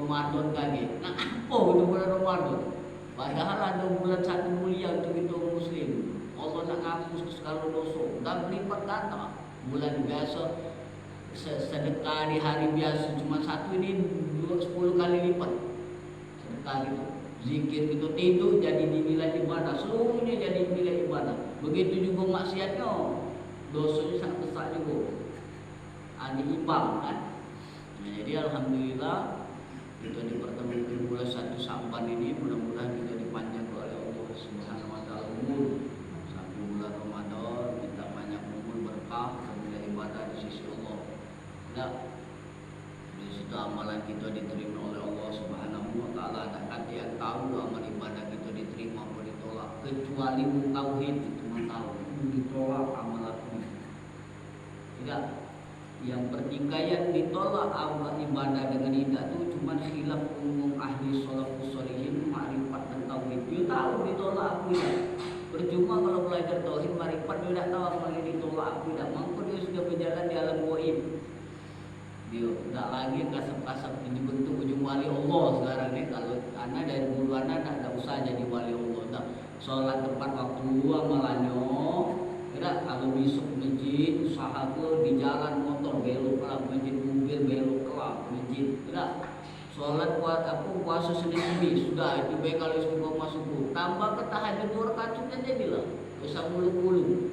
Ramadan kaget. Nah, apa itu bulan Ramadan? Padahal ada bulan satu mulia untuk kita muslim. Allah nak ngapus segala dosa dan berlipat ganda. Bulan biasa sedekah di hari biasa cuma satu, ini 10 kali lipat sedekah gitu. Zikir gitu, tidur jadi dinilai ibadah, seluruhnya jadi nilai ibadah. Begitu juga maksiatnya, dosanya sangat besar juga. Ani ibam kan. Nah, jadi alhamdulillah kita dipertemukan bulan 1 Sya'ban ini, mudah-mudahan kita dipanjang oleh Allah Subhanahu wa taala umur sampai bulan Ramadan, kita banyak umur berkah dan nilai ibadah di sisi Allah. Nah, di situ amalan kita diterima oleh Allah Subhanahu wa taala. Tak ada yang tahu amal ibadah kita diterima atau ditolak kecuali tauhid itu tahu ditolak amalan ini. Tidak. Yang pertikaian ditolak amal ibadah dengan tidak itu cuma khilaf umum ahli salafus sholihin, ma'rifat dan tauhid. Dia tahu ditolak aku tidak. Percuma kalau belajar tauhid ma'rifat dia tidak tahu amal ini ditolak aku tidak. Maka dia sudah berjalan di alam gaib. Dia tidak lagi kasap-kasap ini bentuk ujung wali Allah sekarang ni. Kalau anak dari dulu anak tidak usah jadi wali Allah. Tak. Solat tepat waktu amalannya. Tidak, kalau besok masjid, usaha ke di jalan motor belok ke masjid, mobil belok ke masjid. Tidak, sholat puasa Senin Kamis sudah itu baik. Kalau istiqomah subuh tambah ke tahajud 2 rakaat sudah jadilah bisa mulu-mulu.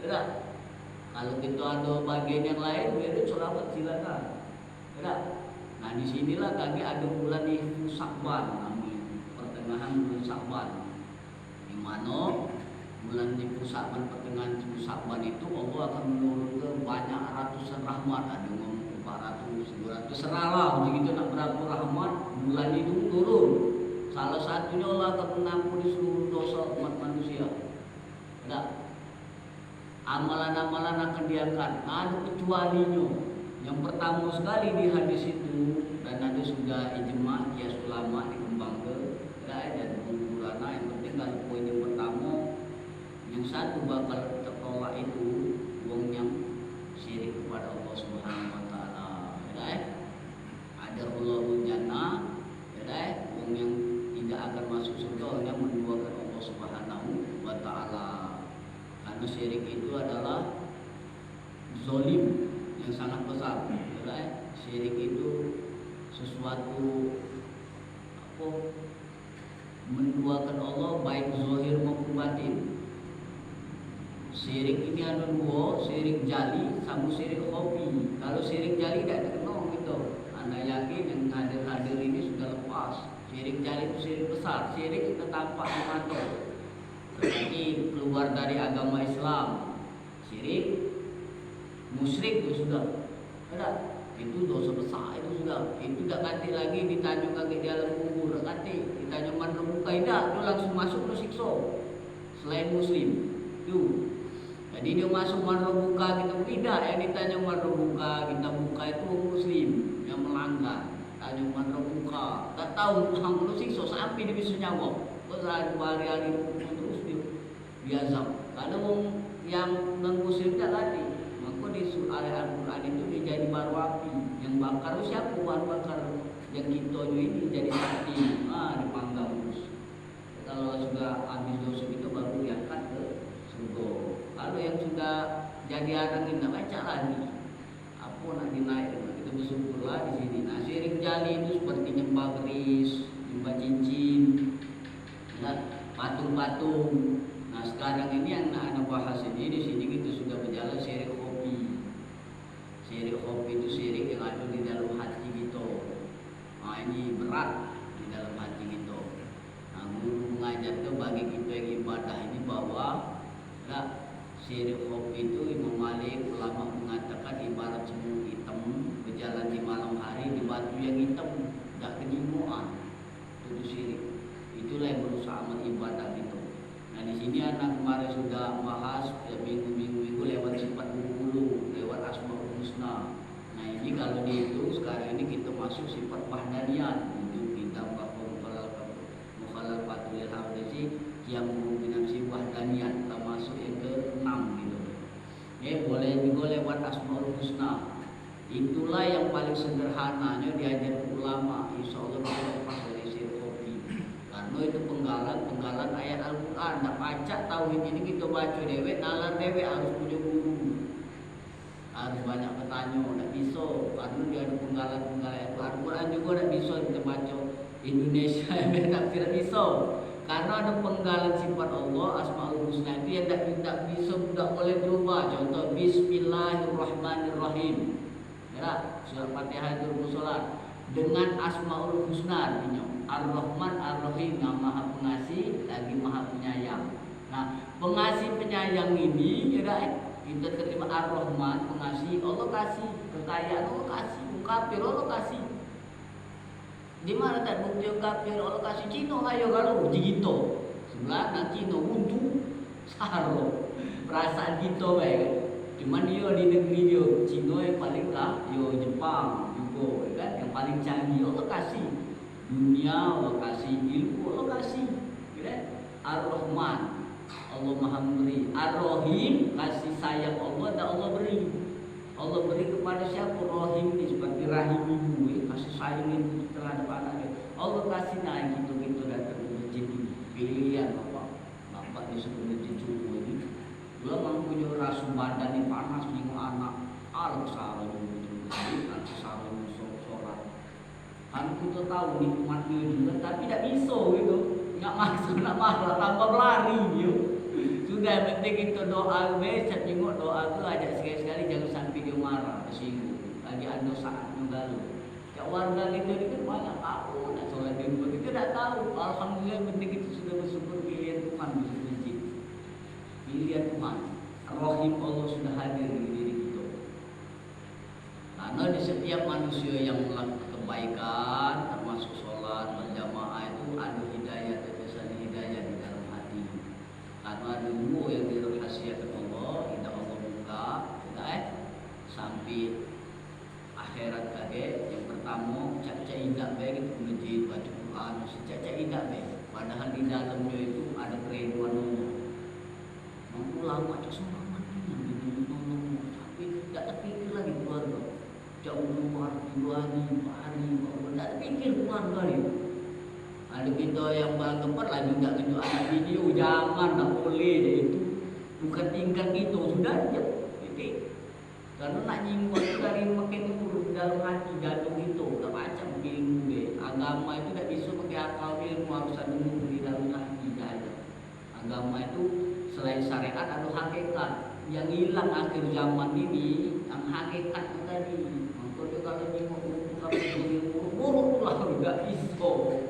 Tidak, kalau kita ada bagian yang lain biar sholawat silakan. Tidak, nah disinilah kami ada bulan Niflu Sya'ban, namanya pertengahan bulan Sya'ban, di mana bulan di Sya'ban, pertengahan Sya'ban itu Allah akan menurunkan banyak ratusan rahmat. Ada ngomong 400, 200, seralah begitu nak berapa rahmat bulan itu turun. Salah satunya Allah akan mengampuni seluruh dosa umat manusia. Ada amalan-amalan akan diangkat, ada kecualinya. Yang pertama sekali di hadis itu, dan ada sudah ijma ya ulama dikembangkan. Ada ulama yang penting kalau poin yang pertama, yang satu bakal tertolak itu wong yang syirik kepada Allah Subhanahu wa taala. Ada Allahul jannah, wong yang tidak akan masuk surga yang menduakan Allah Subhanahu wa taala. Karena syirik itu adalah zalim yang sangat besar. Syirik itu sesuatu menduakan Allah baik zahir maupun batin. Syirik ini ada dua, syirik jali sama syirik khafi. Kalau syirik jali tidak terkenal gitu. Anda yakin yang hadir-hadir ini sudah lepas. Syirik jali itu syirik besar, syirik itu tampak di mata. Seperti keluar dari agama Islam. Syirik musyrik itu sudah. Ada. Itu dosa besar itu sudah. Itu tak ganti lagi ditanya kaki di alam kubur, tak ganti. Ditanya mana buka tidak, itu langsung masuk ke siksa. Selain muslim. Itu. Jadi dia masuk marah buka kita tidak, yang ditanya marah buka kita buka itu muslim yang melanggar. Tanya marah buka, tak tahu hang siksa sampai dia bisa nyawa. Kalau hari-hari terus dia azab. Kalau yang non muslim tak tadi, maka di surah Al-Quran itu dia jadi baru api yang bakar. Siapa baru bakar yang kita ini jadi saksi, dipanggang terus. Kalau sudah habis dosa kita baru diangkat ke surga. Kalau yang sudah jadi orang kita baca lagi, apa nak dinaik, kita bersyukurlah di sini. Nah, syirik jali itu seperti nyembah keris, nyembah cincin, dan patung-patung. Nah, sekarang ini yang nak bahas ini di sini kita sudah berjalan syirik khafi. Syirik khafi itu syirik yang ada di dalam hati kita. Nah, ini berat di dalam hati kita. Nah, guru mengajar itu bagi kita yang ibadah ini bahwa syirik khafi itu Imam Malik ulama mengatakan ibarat semut hitam berjalan di malam hari di batu yang hitam, tak kenyimuan. Itu syirik. Itulah yang berusaha amal ibadah itu. Nah, di sini anak kemarin sudah bahas minggu-minggu lewat sifat 20, lewat Asmaul Husna. Nah, ini kalau dihitung sekarang ini kita masuk sifat wahdaniyat untuk kita mukhalafat lil hadisi yang menginasi wahdaniyat, termasuk yang ke-6 gitu. Boleh juga lewat Asmaul Husna. Itulah yang paling sederhananya diajar ulama. Insya Allah kita lepas dari syirik khafi. Karena itu penggalan ayat Al-Quran. Tak baca tauhid ini kita baca dewek, nalar dewek, harus punya guru, harus banyak bertanya. Tak bisa karena dia ada penggalan Al-Quran juga tak bisa kita baca Indonesia tak bisa. Karena ada penggalan sifat Allah, Asmaul Husna itu yang tak bisa, tak boleh berubah. Contoh Bismillahirrahmanirrahim. Ya, surat Fatihah itu salat dengan Asmaul Husna artinya Ar-Rahman Ar-Rahim, yang Maha Pengasih lagi Maha Penyayang. Nah, pengasih penyayang ini ya kita terima Ar-Rahman pengasih, Allah kasih kekayaan, Allah kasih kafir, Allah kasih. Di mana tak bukti kafir Allah kasih Cina ayo kalau begitu. Sebelah nak Cina buntu saro. Perasaan kita baik. Cuman dia di negeri dia Cina yang paling kah, yo Jepang juga kan yang paling canggih. Allah kasih dunia, Allah kasih ilmu, Allah kasih. Kan? Ar-Rahman, Allah Maha memberi. Ar-Rahim, kasih sayang Allah dan Allah beri. Allah beri kepada siapa? Rahim ini seperti rahim ibu, kasih sayang ibu terhadap anaknya. Allah kasih naik gitu datang ke masjid ini. Pilihan bapak disuruh masjid subuh ini. Dia mempunyai rasa badan yang panas nengok anak. Al-Sarah Al-Sarah sholat. Kan kita tahu nikmatnya juga, tapi tidak bisa gitu. Nggak masuk, nak marah, tambah berlari gitu. Sudah penting kita doa, besok tengok doa tu ajak sekali-sekali jangan sampai dia marah, tersinggung. Lagi ada saat juga lu. Ya warga kita ni kan banyak tahu nak solat di rumah, kita tak tahu. Alhamdulillah penting kita sudah bersyukur pilihan Tuhan di masjid. Pilihan Tuhan. Rahim Allah sudah hadir di diri kita. Karena di setiap manusia yang melakukan kebaikan, termasuk solat berjamaah itu ada hidayah, tetesan hidayah di dalam hati. Karena ada dua yang dirahasiakan Allah, tidak Allah buka, tidak sampai akhirat kaget. Yang pertama, cak-cak indah baik itu masjid baca Quran, cak-cak indah baik. Padahal di dalamnya itu ada kerinduan Allah. Mampu lama cak sembarangan yang ditolong, tapi tidak terpikir lagi keluarga. Jauh luar, 2 hari, 4 hari, tidak terpikir keluarga ni. Ada kita yang bergempat lagi tak tunjuk anak video, jangan tak boleh je itu. Bukan tinggal kita sudah je. Okay. Karena nak nyinggung tu dari makin turun dalam hati jatuh itu, tak macam begini deh. Agama itu tak bisa pakai akal ilmu, harus ada ilmu di dalam hati ada. Agama itu selain syariat ada hakikat. Yang hilang akhir zaman ini, yang hakikat itu tadi. Maka kalau nyinggung ilmu buruk lah juga iso.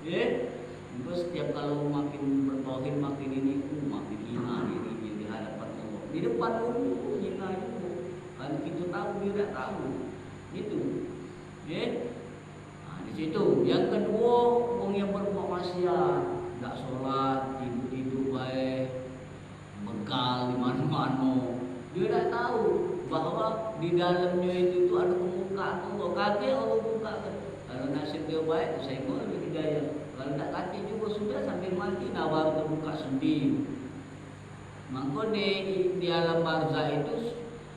Terus setiap kalau makin bertauhid makin ini makin hina dirinya di hadapan Allah. Di depan umum hina itu. Kalau kita tahu dia tak tahu. Itu. Di situ. Yang kedua, orang yang berbuat maksiat, tak solat, tidur-tidur baik, begal di mana-mana. Dia tak tahu bahawa di dalamnya itu ada kemukaan Allah. Kaget Allah bukakan. Kalau nasib dia baik, saya boleh hidayah. Kalau tak kati juga sudah sambil mati nawar terbuka sedih. Maka di alam barzah itu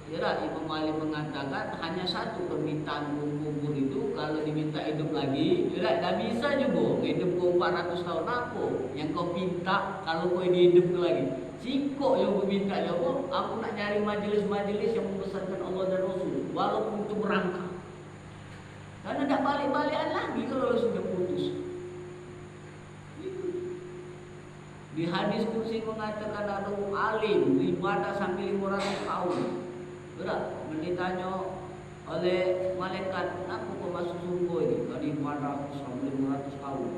ya Imam Malik mengatakan hanya satu permintaan kubur itu kalau diminta hidup lagi, ya tak bisa juga hidup kau 400 tahun apa yang kau minta kalau kau hidup lagi. Sikok yang kau minta jawab, aku nak cari majelis-majelis yang membesarkan Allah dan Rasul walaupun itu merangkak. Karena tak balik-balikan lagi kalau sudah putus. Di hadis kursi mengatakan ada alim ibadah sampai 500 tahun. Berat, ditanya oleh malaikat, kenapa kau masuk surga ini? Kalau ibadah sampai 500 tahun.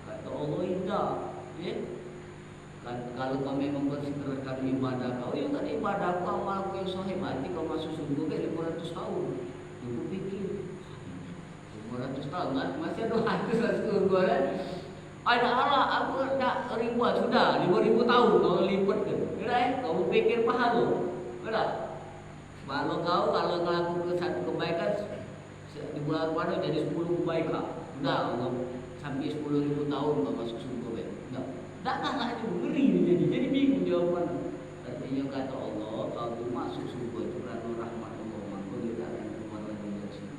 Kata Allah indah. Kalau kau memang bersegerakan ibadah kau, ya kan ibadah kau amal kau yang sahih, mati kau masuk surga ke 500 tahun. Aku pikir 500 tahun kan? Masih ada 200 masuk surga kan? Ada Allah, aku dah ribuan sudah 5.000 tahun kau lipat ke. Kau pikir pahala. Betul? Kalau melakukan satu kebaikan di bulan Ramadan jadi 10 kebaikan. Sudah Allah sampai 10.000 tahun kau masuk surga. Tak itu ngeri jadi bingung jawaban. Artinya kata Allah, kalau masuk surga itu karena rahmat Allah, maka dia tak akan keluar lagi dari sini.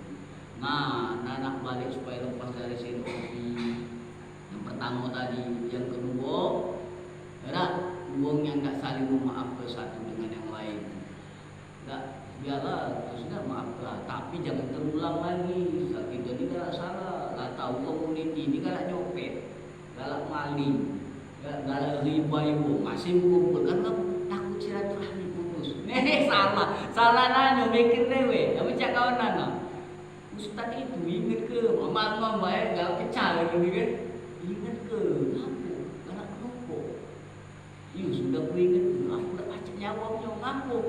Nah, anak balik supaya lepas dari sini. pertama tadi, yang kedua, uang yang nggak saling memaafkan satu dengan yang lain. Nggak, biarlah, sudah maafkan, tapi jangan terulang lagi. Kita ini galak salah, lah tahu komuniti ini galak nyopet, galak maling, galak riba ibu, masih mengumpul kan takut silaturahmi putus. Salah nanya, mikir dewe, tapi cak kawan nana. Ustaz itu ingat ke, mama baik galak pecah lagi kan? Ingat ke, ngaku, galak merokok. Iya sudah aku ingat, aku udah baca jawabnya ngaku.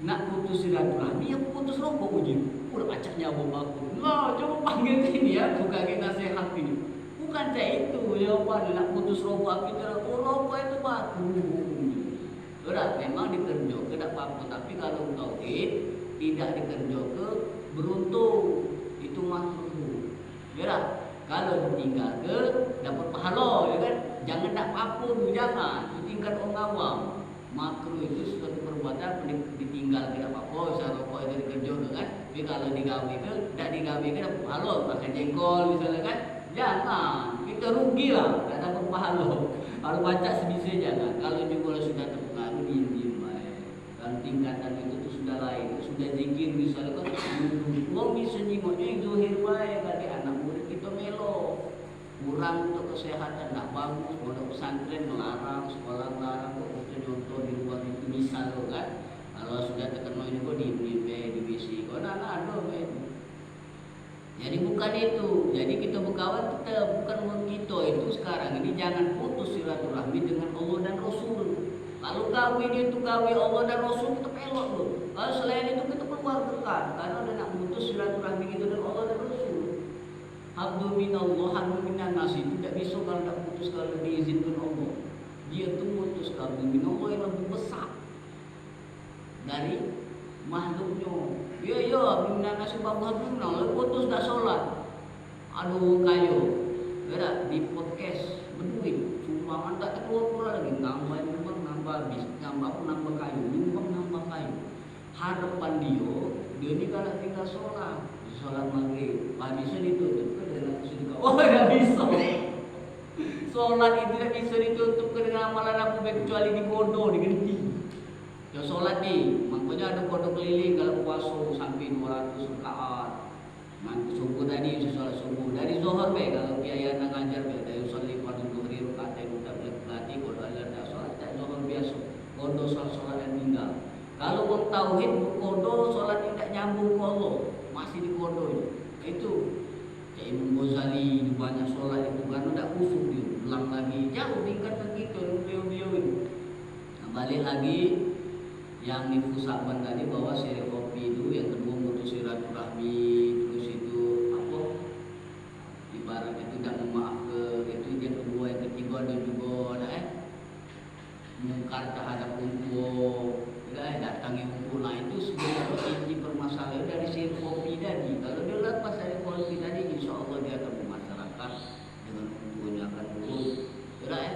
Nak putus silaturahmi, aku putus rokok uji. Udah baca jawab aku. Nah, coba panggil sini ya, aku kaget nasihat ini. Bukan saya itu jawabannya, nak putus rokok aku itu, rokok itu baku. Udah, memang dikerja ke tak apa-apa, tapi kalau tauhid tidak dikerja ke beruntung, itu makruh. Ya, kalau ditinggal ke dapat pahala, ya kan? Jangan tak apa jangan. Itu tingkat orang awam. Makruh itu suatu perbuatan ditinggal tidak apa-apa, bisa rokok itu dikerja kan? Tapi kalau digawe ke, tidak digawe ke dapat pahala, makan jengkol misalnya kan? Jangan, kita rugi lah, tidak dapat pahala. Kalau baca sebisa jangan. Kalau juga sudah terpengaruh diem baik. Kalau tingkatan itu tuh sudah lain, sudah zikir misalnya kan, uang bisa nyingoknya yang zuhir baik, tadi anak murid kita melo. Kurang untuk kesehatan, tidak bagus. Pondok pesantren melarang, sekolah melarang, kok itu contoh di luar itu misal kan. Kalau sudah terkenal ini kok di WC, kok anak ada men. Jadi bukan itu. Jadi kita berkawan kita bukan uang kita itu sekarang ini jangan putus silaturahmi dengan Allah dan Rasul. Kalau kawin itu kawin Allah dan Rasul kita pelok loh. Kalau selain itu kita keluarkan karena ada nak putus silaturahmi kita dengan Allah dan Rasul. Habdu minallah, habdu minan nas itu tidak bisa kalau tidak putus kalau diizinkan Allah. Dia tuh putus habdu minallah yang lebih besar dari makhluknya. Ya habdu minan nas babu habdu minallah putus dah solat. Aduh kayo, berat di podcast berduit cuma tak keluar lagi nambah nyumbang nambah habis nambah kayu nyumbang nambah kayu. Harapan dia ni kalau tinggal solat maghrib, habisnya ditutup ke dengan sedekah. Oh, tidak bisa. Solat itu tidak bisa ditutup ke dengan amalan apa kecuali digodoh, diganti. Ya solat ni, makanya ada kodok keliling kalau puasa sampai 200 rakaat. Nanti subuh tadi solat subuh dari zuhur be kalau kiai nak ngajar be dari solat fardu zuhri rakaat yang udah berlatih kodok ada solat tak zuhur biasa. Kodok solat yang tinggal. Kalau orang tauhid berkodok solat tidak nyambung ke Allah. Masih dikodoi itu Cik Imam Ghazali banyak solat itu karena tidak khusyuk dia ulang lagi jauh tingkatan gitu beliau itu. Nah, balik lagi yang difusakkan tadi bahwa seri kopi itu yang kedua putus silaturahmi terus itu apa ibarat itu tidak memaafkan itu yang kedua yang ketiga ada juga mungkar terhadap kumpul datangi kumpul. Nah itu sebenarnya inti permasalahan dari seri kopi tadi. Kalau dia lepas dari kopi tadi, insya Allah dia akan bermasyarakat dengan kumpulnya akan turun.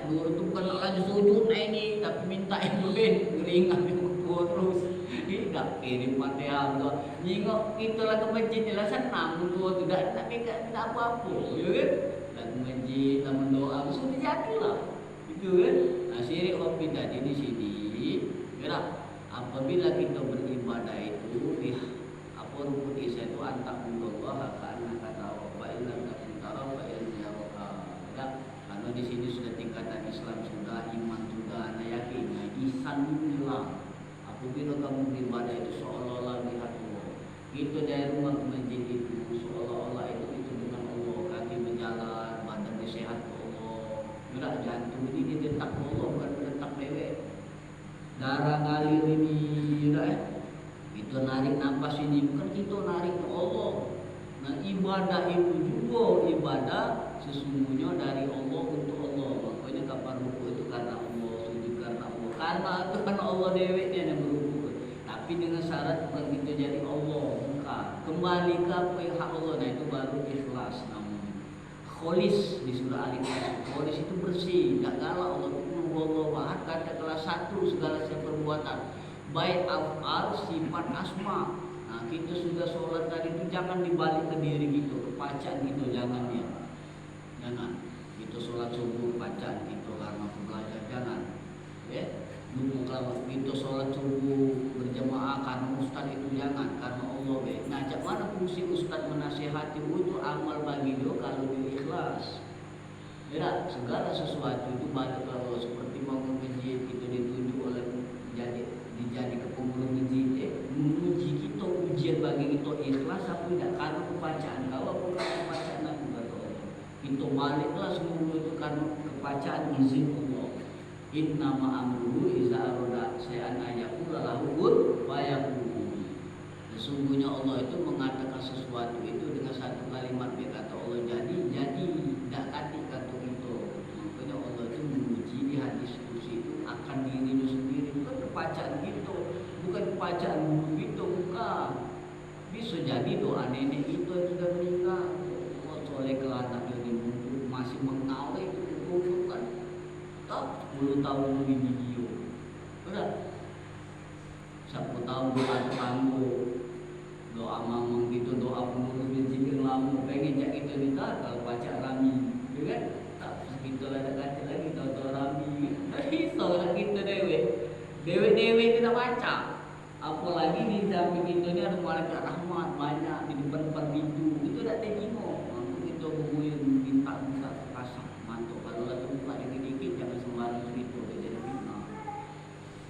Dulu itu bukan lagi sujud ini, tapi minta ibuin ngeringat di kumpul terus. Tidak kirim Fatihah, nyingok itulah ke masjid lah senang kumpul tidak apa-apa, ya kan? Dan ke masjid, dan mendoa, sudah jadilah, itu kan? Nah seri kopi tadi di sini, ya. Apabila kita beribadah itu apa rukun Islam itu antakundallah karena kata wa ilam takutara wa ilam yaraka. Karena di sini sudah tingkatan Islam sudah iman sudah ana yakin. Nah, ihsan inilah apabila kamu beribadah itu seolah-olah lihat Allah. Kita dari rumah ke masjid itu seolah-olah itu dengan Allah, kaki berjalan, badan sehat ke Allah. Gerak jantung ini detak Allah bukan detak lewat. Darah ngalir ini, kita narik nafas ini bukan kita narik ke Allah. Nah ibadah itu juga ibadah sesungguhnya dari Allah untuk Allah. Makanya kapan ruku itu karena Allah, sujud karena Allah. Karena itu kan Allah deweknya yang beruku. Tapi dengan syarat bukan kita jadi Allah, bukan. Kembali ke apa yang hak Allah. Nah itu baru ikhlas namanya. Kholis di surah Al-Ikhlas. Kholis itu bersih, tak galak Allah. Allah kata kelas 1 segala perbuatan baik afal sifat asma. Nah kita sudah sholat tadi itu jangan dibalik ke diri gitu, ke pacak gitu, jangan ya. Jangan kita sholat subuh bacaan kita karena belajar jangan ya. Dulu kalau kita sholat subuh berjamaah karena ustaz itu jangan, karena Allah be. Nah, cak mana fungsi ustaz menasihati itu amal bagi dia kalau dia ikhlas. Ya, segala sesuatu itu banyak kalau seperti bangun masjid kita ditunjuk oleh dijadi kepengurus masjid, menguji kita ujian bagi kita ikhlas apa tidak karena kebacaan kalau bukan kebacaan aku kata Allah. Kita baliklah semua itu karena kebacaan izin Allah. Inna ma'amruhu iza aroda sayan ayakula lahu kun fayakun. Sesungguhnya Allah itu mengatakan sesuatu itu dengan satu kalimat kata Allah jadi tidak kati kata itu. Makanya Allah itu menguji di hadis kursi itu akan dirinya sendiri, bukan kebacaan gitu, bukan kebacaan guru itu, bukan. Bisa jadi doa nenek itu yang sudah meninggal, Allah soleh ke anaknya dibunuh masih mengawal itu bukan. 10 tahun lebih video. Udah 10 tahun doa tangguh, doa mamang gitu, doa pengurus masjid yang lama pengen jak kita nikah kalau baca rami, ya kan? Tak kita ada kata lagi tahu rami. Risau lah kita dewe kita baca. Apalagi di samping itu ni ada malaikat rahmat banyak di depan pintu. Itu dah tengok. Mampu kita berbuih minta pasang mantuk. Kalau lah terbuka dikit-dikit jangan sembarang cerita dia jadi fitnah.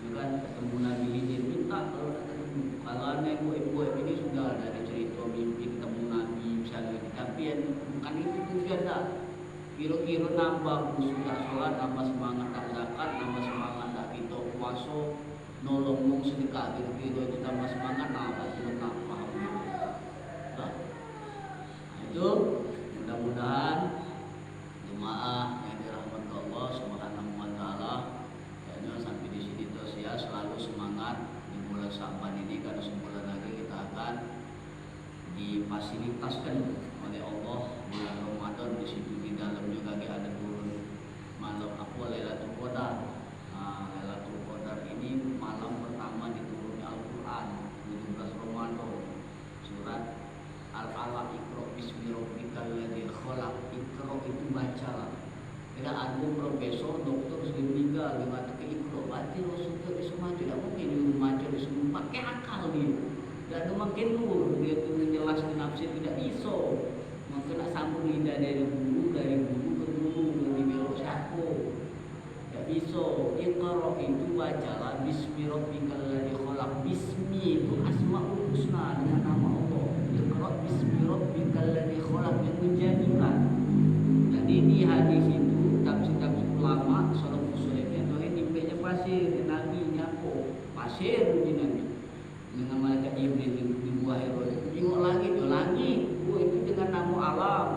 Ya kan ketemu Nabi Khidir minta kalau tak ketemu. Kalau ada buat ini sudah ada cerita mimpi ketemu Nabi misalnya. Tapi yang bukan itu tujuan dah. Kira-kira nambah sudah sholat, nambah semangat tak zakat, nambah semangat tak kita puasa, nolong sedekah, kira-kira itu tambah semangat, nambah sedekah, paham? Nah, itu mudah-mudahan jemaah yang dirahmati Allah Subhanahu wa taala dan sampai di sini terus ya, selalu semangat di bulan Syaban ini karena sebulan lagi kita akan difasilitaskan oleh Allah bulan Ramadan. Di situ di dalam juga ada turun malam Lailatul Qadar. Lailatul Qadar ini malam pertama diturunnya Al-Quran 17 Ramadan, surat Al-Alaq, Iqra bismi rabbikal ladzi khalaq. Iqra itu bacalah. Tidak ada profesor, doktor sudah meninggal dia mengatakan Iqra, berarti Rasulullah di semua tidak mungkin dia membaca di semua pakai akal dia. Tidak ada makin nur dia tu menjelaskan nafsir tidak bisa. Maka nak sambung lidah dari guru ke guru dari belok siapa. Tak bisa. Iqra itu bacalah bismi rabbikal ladzi khalaq. Bismi itu asmaul husna, dengan nama Allah. Iqra bismi rabbikal ladzi khalaq yang menjadikan. Jadi di hadis itu tafsir ulama salafus saleh itu ini pasir Nabi nyapo pasir di Nabi dengan malaikat Jibril di buah Hira. Tengok langit, oh itu dengan nama alam.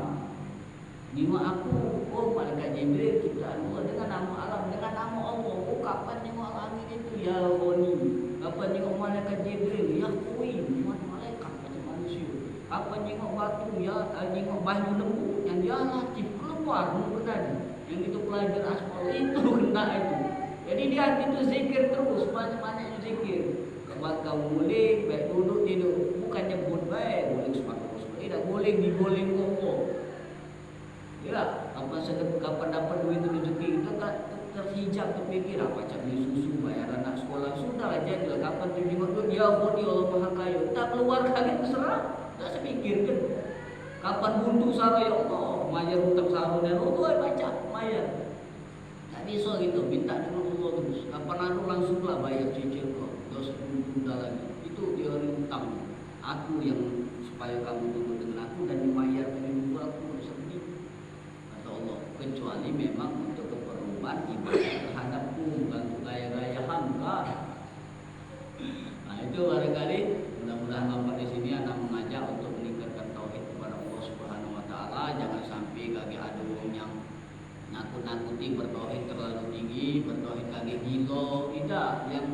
Nima aku, oh malaikat Jibril ciptaan Allah dengan nama alam, dengan nama Allah. Oh kapan tengok langit itu ya Roni? Kapan tengok malaikat Jibril? Ya kui, mana malaikat macam manusia. Kapan tengok batu? Ya tengok banyu lembu yang dia latif keluar muka tadi. Yang itu pelajar aspal itu kena itu. Jadi dia itu zikir terus, banyak-banyak zikir. Maka boleh baik duduk tidur, bukan nyebut baik boleh sepatu tidak boleh diboleh ngomong. Ya, kapan dapat duit rezeki itu tak terhijab terpikir apa macam beli susu bayar anak sekolah sudah aja jelas kapan tujuh waktu dia bodi Allah Maha Kaya tak keluar lagi terserah tak sepikir kan kapan buntu sarah ya Allah mayar hutang sarah dan Allah baca mayar tak bisa gitu minta dengan Allah terus kapan anu langsunglah bayar cicil kok dosa tunda lagi itu dia hutang aku yang supaya kamu tunduk dengan aku dan dibayar dengan aku sedih kata Allah kecuali memang untuk keperluan ibadah terhadapku bukan untuk gaya-gaya hamka. Nah itu barangkali mudah-mudahan Bapak di sini anak mengajak untuk meningkatkan tauhid kepada Allah Subhanahu Wa Taala. Jangan sampai kaki ada orang yang nakut-nakuti bertauhid terlalu tinggi, bertauhid kaki gila, tidak yang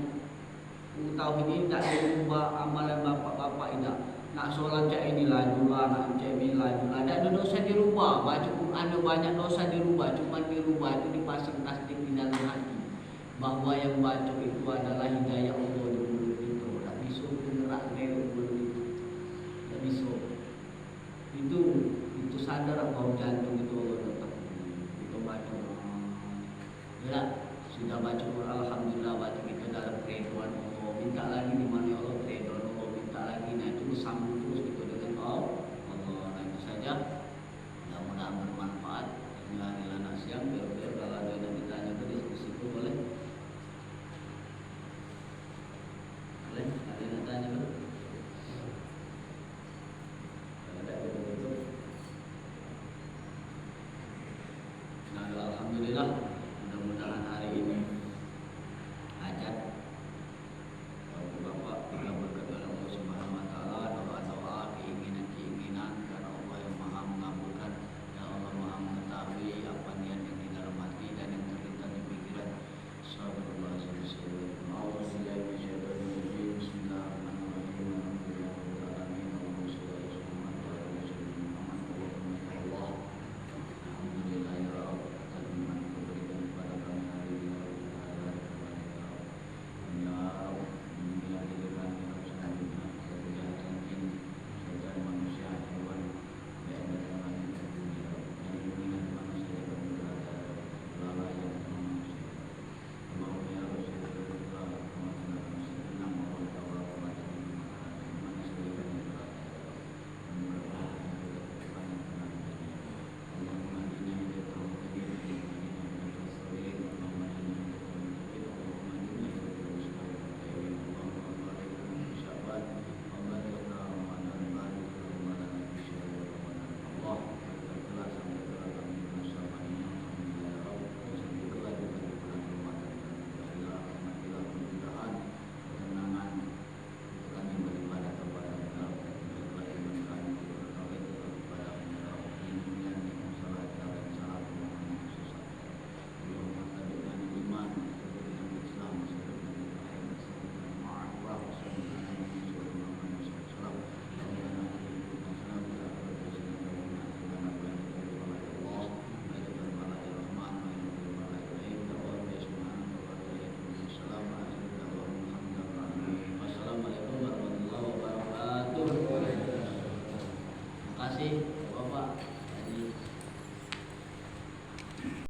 tauhid ini tak dirubah amalan bapak-bapak tidak. Nak solat cak ini lajulah, nak cak ini lajulah. Tak ada dosa dirubah. Baca Quran ada banyak dosa dirubah. Cuma dirubah itu dipasang tasdik di dalam hati. Bahawa yang baca itu adalah hidayah Allah di mulut itu. Tak bisa gerak lewat mulut itu. Tak bisa. Itu sadar bau jantung itu Allah tetap. Kita baca Ya, sudah baca Quran, alhamdulillah, berarti kita dalam keriduan Allah. Minta lagi di mana ya Allah, keriduan Allah, minta lagi. Nah itu sambung terus gitu dengan Allah. Nah itu saja. Mudah-mudahan bermanfaat. Inilah nasihat.